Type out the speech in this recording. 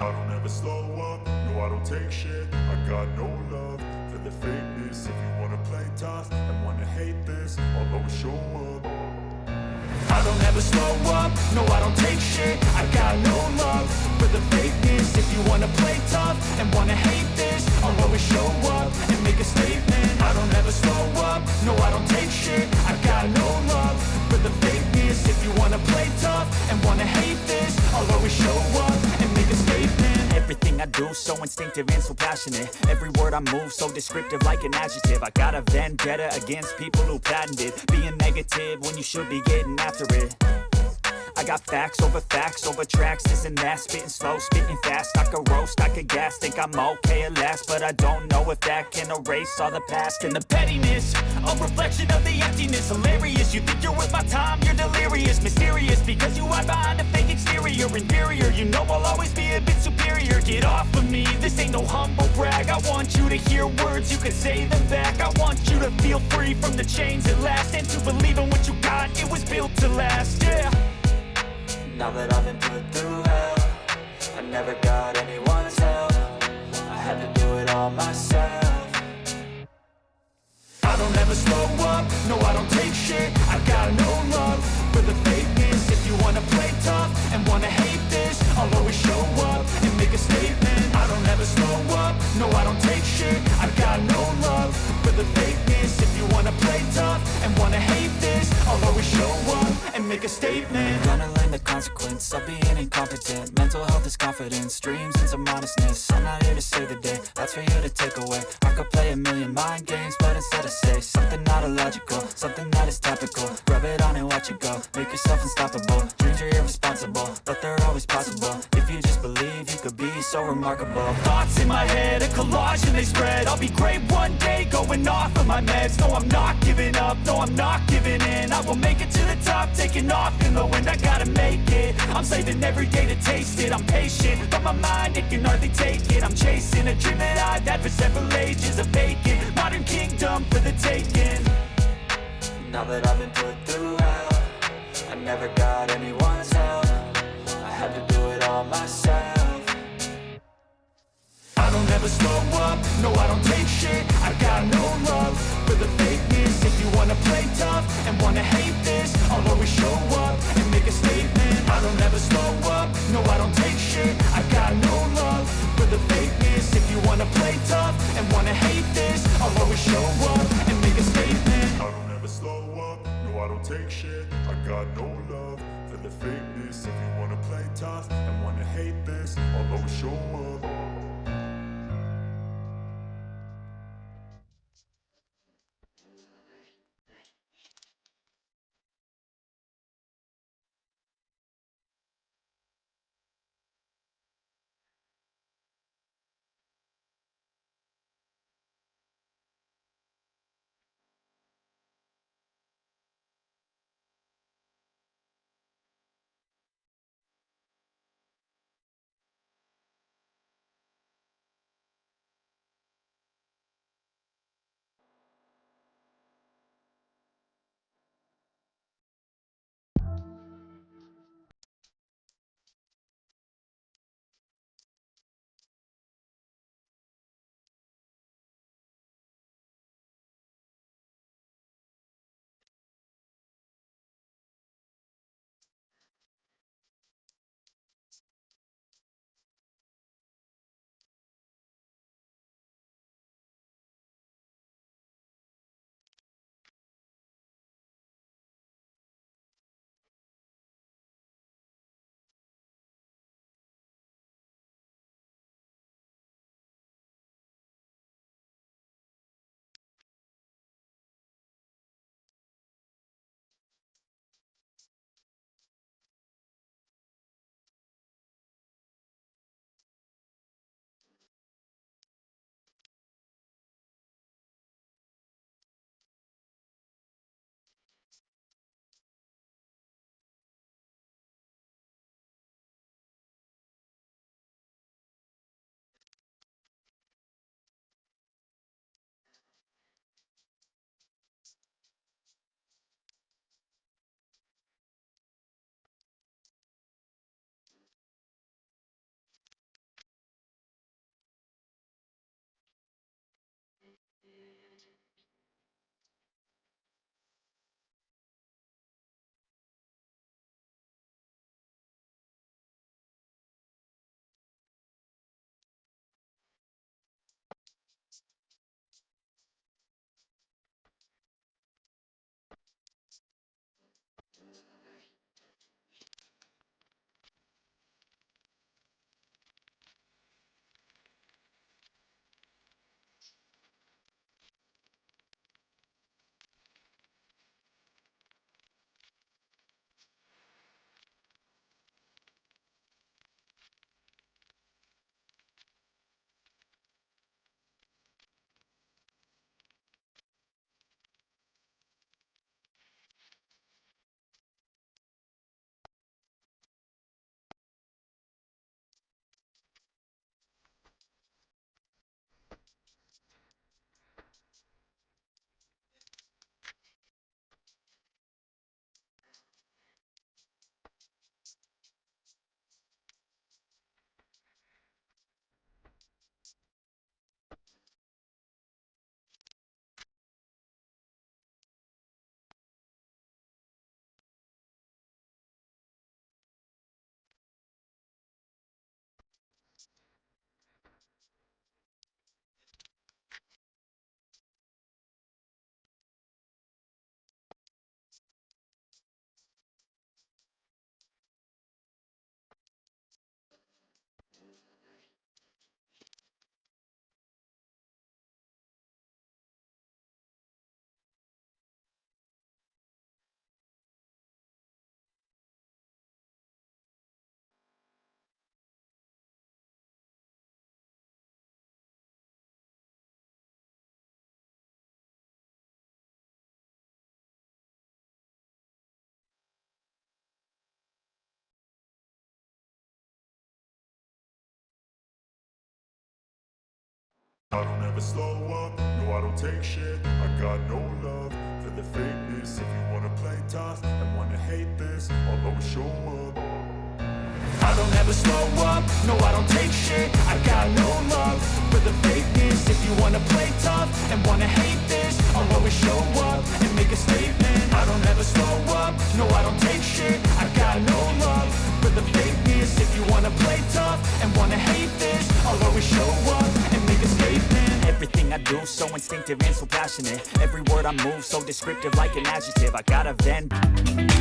I don't ever slow up, no I don't take shit. I got no love for the fakeness. If you wanna play tough and wanna hate this, I'll always show up. I don't ever slow up, no I don't take shit. I got no love for the fakeness. If you wanna play tough and wanna hate this, I'll always show up and make a statement. I don't ever slow up, no I don't take shit. I got no love for the fakeness. If you wanna play tough and wanna hate this, I'll always show up and make a statement. Everything I do so instinctive and so passionate. Every word I move so descriptive like an adjective. I got a vendetta against people who patented being negative when you should be getting after it. I got facts over tracks, this and that. Spitting slow, spitting fast. I could roast, I could gas. Think I'm okay at last, but I don't know if that can erase all the past. And the pettiness, a reflection of the emptiness. Hilarious, you think you're worth my time, you're delirious. Mysterious, because you hide behind a fake exterior. Inferior, you know I'll always be a bit superior. Get off of me, this ain't no humble brag. I want you to hear words, you can say them back. I want you to feel free from the chains at last, and to believe in what you got, it was built to last, yeah. Now that I've been put through hell, I never got anyone's help. I had to do it all myself. I don't ever slow up, no I don't take shit. I got no love for the fakeness. If you wanna play tough and wanna hate this, I'll always show up and make a statement. I don't ever slow up, no I don't take shit. I got no love for the fakeness. If you wanna play tough and wanna hate this, I'll always show up and make a statement. Gonna learn the consequence of being incompetent. Mental health is confidence, dreams and some honestness. I'm not here to save the day, that's for you to take away. I could play a million mind games, but instead I say something not illogical, something that is topical. Rub it on and watch it go, make yourself unstoppable. Dreams are irresponsible, but they're always possible. If you just believe, you could be so remarkable. Thoughts in my head, a collage and they spread. I'll be great one day, going off of my meds. No, I'm not giving up, no, I'm not giving in. I will make it to the top, taking off in the wind. I gotta make it, I'm saving every day to taste it. I'm patient, but my mind, it can hardly take it. I'm chasing a dream that I've had for several ages. A vacant, modern kingdom for the taking. Now that I've been put through hell, I never got anyone's help. I had to do it all myself. I don't ever slow up, no I don't take shit. I got no love for the fakeness. If you wanna play tough and wanna hate this, I'll always show up and make a statement. I don't ever slow up, no I don't take shit. I got no love for the fakeness. If you wanna play tough and wanna hate this, I'll always show up and make a statement. I don't ever slow up, no I don't take shit. I got no love for the fakeness. If you wanna play tough and wanna hate this, I'll always show up. I don't ever slow up, no I don't take shit. I got no love for the fakeness. If you wanna play tough and wanna hate this, I'll always show up. I don't ever slow up, no I don't take shit. I got no love for the fakeness. If you wanna play tough and wanna hate this, I'll always show up and make a statement. I don't ever slow up, no I don't take shit. I got no love for the fakeness. If you wanna play tough and wanna hate this, I'll always show up and make a statement. Everything I do so instinctive and so passionate. Every word I move so descriptive like an adjective. I got a vendetta